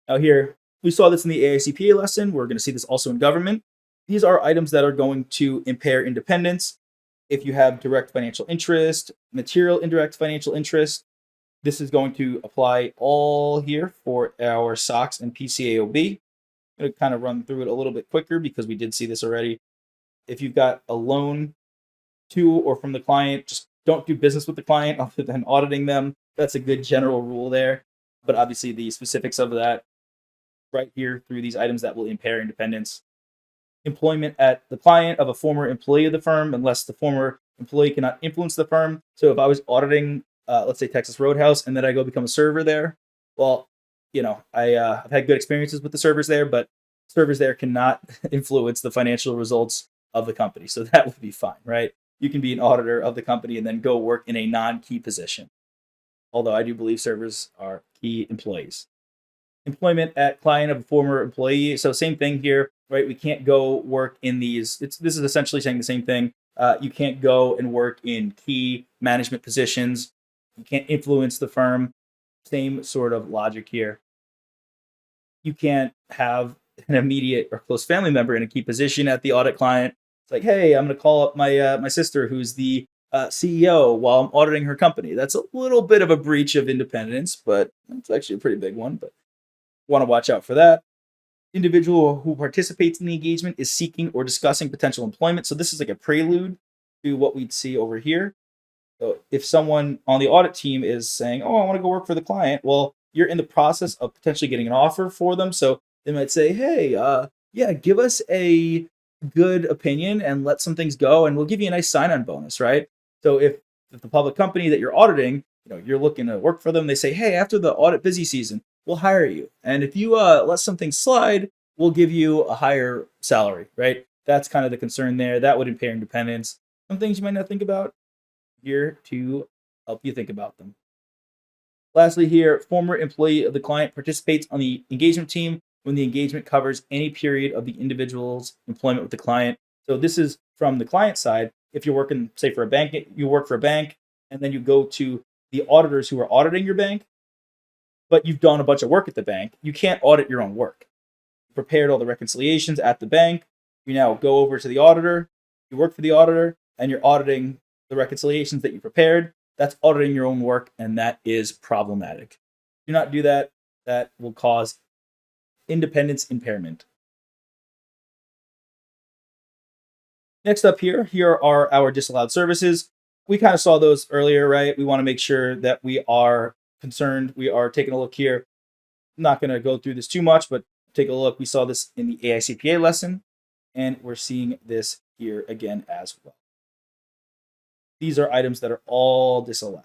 Now here, we saw this in the AICPA lesson. We're going to see this also in government. These are items that are going to impair independence. If you have direct financial interest, material indirect financial interest, this is going to apply all here for our SOX and PCAOB. I'm going to kind of run through it a little bit quicker because we did see this already. If you've got a loan to or from the client, just don't do business with the client other than auditing them. That's a good general rule there. But obviously, the specifics of that right here through these items that will impair independence. Employment at the client of a former employee of the firm, unless the former employee cannot influence the firm. So if I was auditing, let's say Texas Roadhouse, and then I go become a server there, well, I've had good experiences with the servers there, but servers there cannot influence the financial results of the company. So that would be fine, right? You can be an auditor of the company and then go work in a non-key position. Although I do believe servers are key employees. Employment at client of a former employee. So same thing here, right? We can't go work in these. This is essentially saying the same thing. You can't go and work in key management positions. You can't influence the firm. Same sort of logic here. You can't have an immediate or close family member in a key position at the audit client. It's like, hey, I'm going to call up my sister, who's the CEO, while I'm auditing her company. That's a little bit of a breach of independence, but it's actually a pretty big one. But want to watch out for that. Individual who participates in the engagement is seeking or discussing potential employment. So this is like a prelude to what we'd see over here. So if someone on the audit team is saying, oh, I want to go work for the client, well, you're in the process of potentially getting an offer for them. So they might say, hey, yeah, give us a good opinion and let some things go, and we'll give you a nice sign-on bonus, right? So if the public company that you're auditing, you're looking to work for them, they say, hey, after the audit busy season, we'll hire you. And if you let something slide, we'll give you a higher salary, right? That's kind of the concern there. That would impair independence. Some things you might not think about here to help you think about them. Lastly here, former employee of the client participates on the engagement team when the engagement covers any period of the individual's employment with the client. So this is from the client side. If you're working, say, for a bank, you work for a bank, and then you go to the auditors who are auditing your bank, but you've done a bunch of work at the bank, you can't audit your own work. You prepared all the reconciliations at the bank. You now go over to the auditor, you work for the auditor, and you're auditing the reconciliations that you prepared. That's auditing your own work, and that is problematic. Do not do that. That will cause independence impairment. Next up here are our disallowed services. We kind of saw those earlier, right? We want to make sure that we are concerned. We are taking a look here. I'm not going to go through this too much, but take a look. We saw this in the AICPA lesson, and we're seeing this here again as well. These are items that are all disallowed.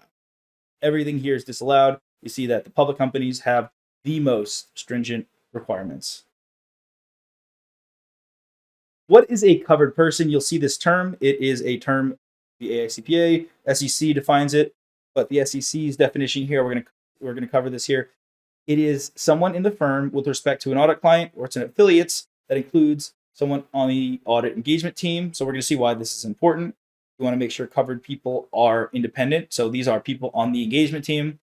Everything here is disallowed. You see that the public companies have the most stringent requirements. What is a covered person? You'll see this term. It is a term, the AICPA, SEC defines it, but the SEC's definition here, we're going to cover this here. It is someone in the firm with respect to an audit client or it's an affiliates that includes someone on the audit engagement team. So we're going to see why this is important. We want to make sure covered people are independent. So these are people on the engagement team.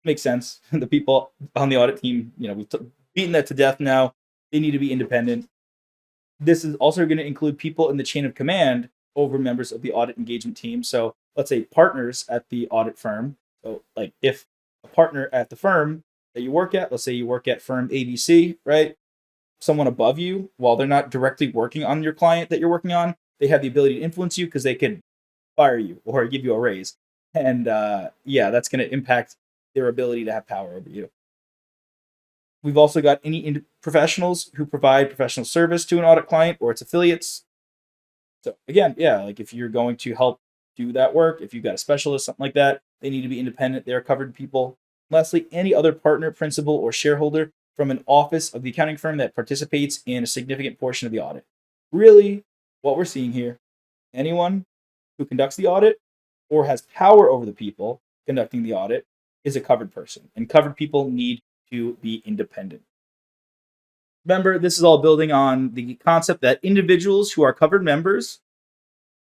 Makes sense. The people on the audit team, we've beaten that to death now. They need to be independent. This is also going to include people in the chain of command over members of the audit engagement team. So let's say partners at the audit firm. So like if a partner at the firm that you work at, let's say you work at firm ABC, right? Someone above you, while they're not directly working on your client that you're working on, they have the ability to influence you because they could fire you or give you a raise. And that's going to impact their ability to have power over you. We've also got any professionals who provide professional service to an audit client or its affiliates. So again, like if you're going to help do that work, if you've got a specialist, something like that, they need to be independent. They're covered people. Lastly, any other partner, principal, or shareholder from an office of the accounting firm that participates in a significant portion of the audit. Really, what we're seeing here, anyone who conducts the audit or has power over the people conducting the audit is a covered person, and covered people need to be independent. Remember, this is all building on the concept that individuals who are covered members,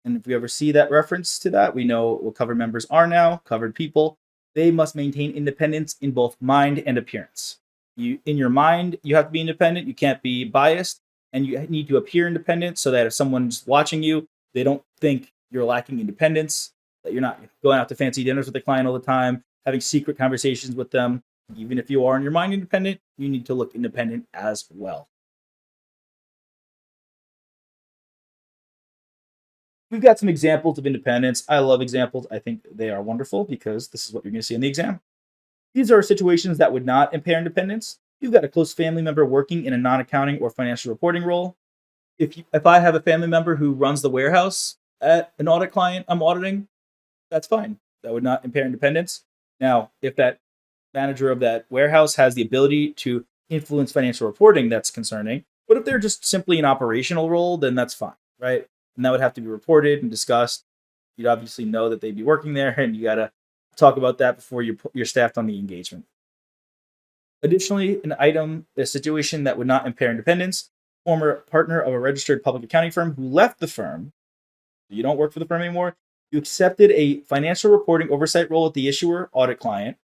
and if we ever see that reference to that, we know what covered members are now, covered people, they must maintain independence in both mind and appearance. You, in your mind, you have to be independent. You can't be biased, and you need to appear independent so that if someone's watching you, they don't think you're lacking independence, that you're not going out to fancy dinners with the client all the time, having secret conversations with them. Even if you are in your mind independent, you need to look independent as well. We've got some examples of independence. I love examples. I think they are wonderful because this is what you're going to see in the exam. These are situations that would not impair independence. You've got a close family member working in a non-accounting or financial reporting role. If I have a family member who runs the warehouse at an audit client I'm auditing, that's fine. That would not impair independence. Now, if that manager of that warehouse has the ability to influence financial reporting, that's concerning. But if they're just simply an operational role, then that's fine, right? And that would have to be reported and discussed. You'd obviously know that they'd be working there, and you got to talk about that before you're staffed on the engagement. Additionally, a situation that would not impair independence, former partner of a registered public accounting firm who left the firm, you don't work for the firm anymore, you accepted a financial reporting oversight role at the issuer audit client.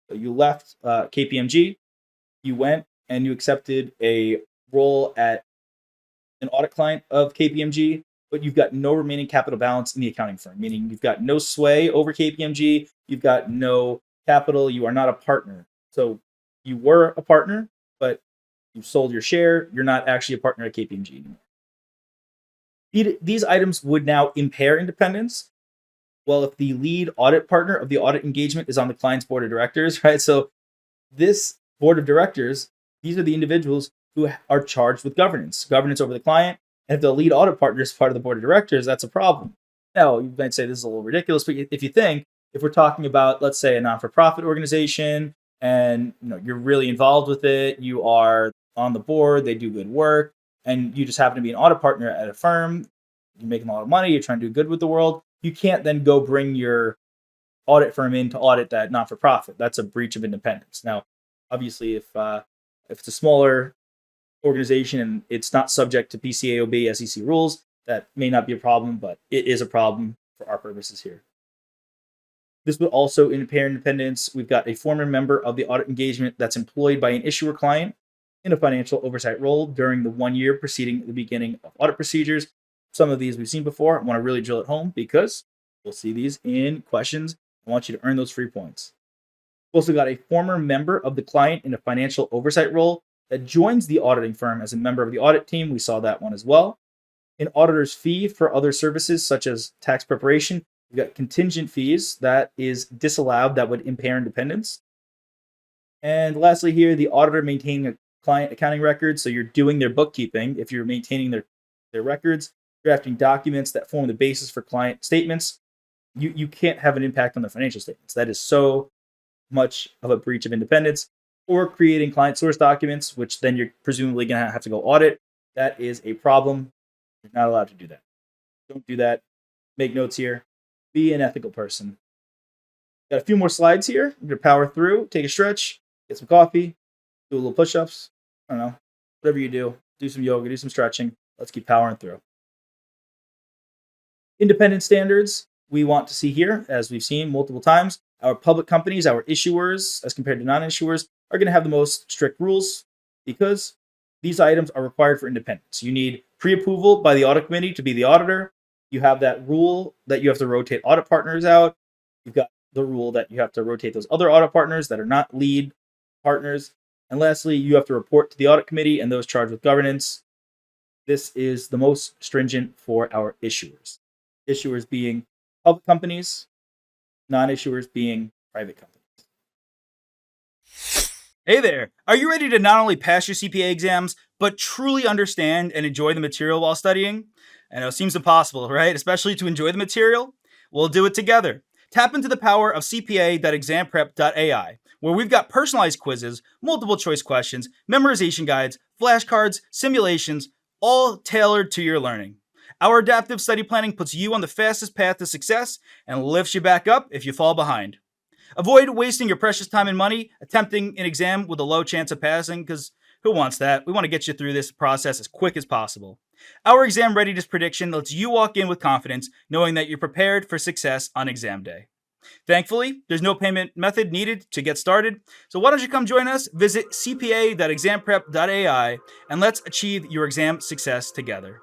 So you left KPMG, you went and you accepted a role at an audit client of KPMG, but you've got no remaining capital balance in the accounting firm, meaning you've got no sway over KPMG, you've got no capital, you are not a partner. So you were a partner, but you sold your share, you're not actually a partner at KPMG anymore. These items would now impair independence. Well, if the lead audit partner of the audit engagement is on the client's board of directors, right? So this board of directors, these are the individuals who are charged with governance over the client. And if the lead audit partner is part of the board of directors, that's a problem. Now, you might say this is a little ridiculous, but if we're talking about, let's say, a non-for-profit organization, and you're really involved with it, you are on the board, they do good work, and you just happen to be an audit partner at a firm, you're making a lot of money, you're trying to do good with the world, you can't then go bring your audit firm in to audit that not-for-profit. That's a breach of independence. Now, obviously, if it's a smaller organization and it's not subject to PCAOB SEC rules, that may not be a problem, but it is a problem for our purposes here. This would also impair independence. We've got a former member of the audit engagement that's employed by an issuer client in a financial oversight role during the 1 year preceding the beginning of audit procedures. Some of these we've seen before. I want to really drill it home because we'll see these in questions. I want you to earn those free points. We've also got a former member of the client in a financial oversight role that joins the auditing firm as a member of the audit team. We saw that one as well. An auditor's fee for other services such as tax preparation. We've got contingent fees. That is disallowed. That would impair independence. And lastly here, the auditor maintaining a client accounting record. So you're doing their bookkeeping. If you're maintaining their records, drafting documents that form the basis for client statements, you can't have an impact on the financial statements. That is so much of a breach of independence. Or creating client source documents, which then you're presumably going to have to go audit. That is a problem. You're not allowed to do that. Don't do that. Make notes here. Be an ethical person. Got a few more slides here. I'm going to power through, take a stretch, get some coffee, do a little push-ups. I don't know. Whatever you do. Do some yoga, do some stretching. Let's keep powering through. Independent standards we want to see here, as we've seen multiple times. Our public companies, our issuers, as compared to non-issuers, are going to have the most strict rules because these items are required for independence. You need pre-approval by the audit committee to be the auditor. You have that rule that you have to rotate audit partners out. You've got the rule that you have to rotate those other audit partners that are not lead partners. And lastly, you have to report to the audit committee and those charged with governance. This is the most stringent for our issuers. Issuers being public companies, non-issuers being private companies. Hey there! Are you ready to not only pass your CPA exams, but truly understand and enjoy the material while studying? I know it seems impossible, right? Especially to enjoy the material? We'll do it together. Tap into the power of CPA.examprep.ai, where we've got personalized quizzes, multiple choice questions, memorization guides, flashcards, simulations, all tailored to your learning. Our adaptive study planning puts you on the fastest path to success and lifts you back up if you fall behind. Avoid wasting your precious time and money attempting an exam with a low chance of passing, because who wants that? We want to get you through this process as quick as possible. Our exam readiness prediction lets you walk in with confidence, knowing that you're prepared for success on exam day. Thankfully, there's no payment method needed to get started. So why don't you come join us? Visit cpa.examprep.ai and let's achieve your exam success together.